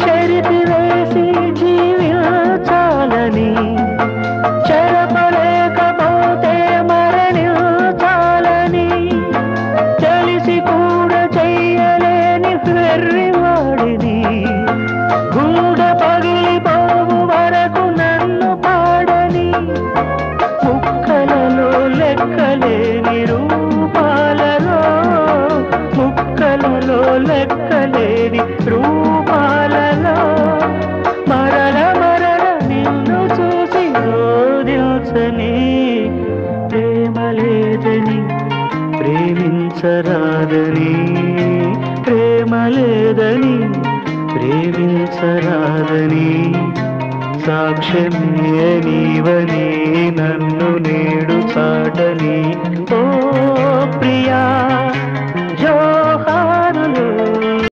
చెరిపివేసి జీవించాలని చెరపలేకపోతే మరణించాలని తెలిసి కూడా చెయ్యలేని వెర్రివాడిని గుండె పగిలిపోవు వరకు నన్ను పాడని ముక్కలలో లెక్కలేని రూపాలలో ముక్కలలో లెక్కలేని రూపాలలో మరల మరల నిన్ను చూసి రోదిల్చని ప్రేమ లేదని ప్రేమించరాదని ప్రేమ లేదని ప్రేమించరాదని సాక్ష్యమే నీవని నన్ను నేడు చాటని ఓ ప్రియా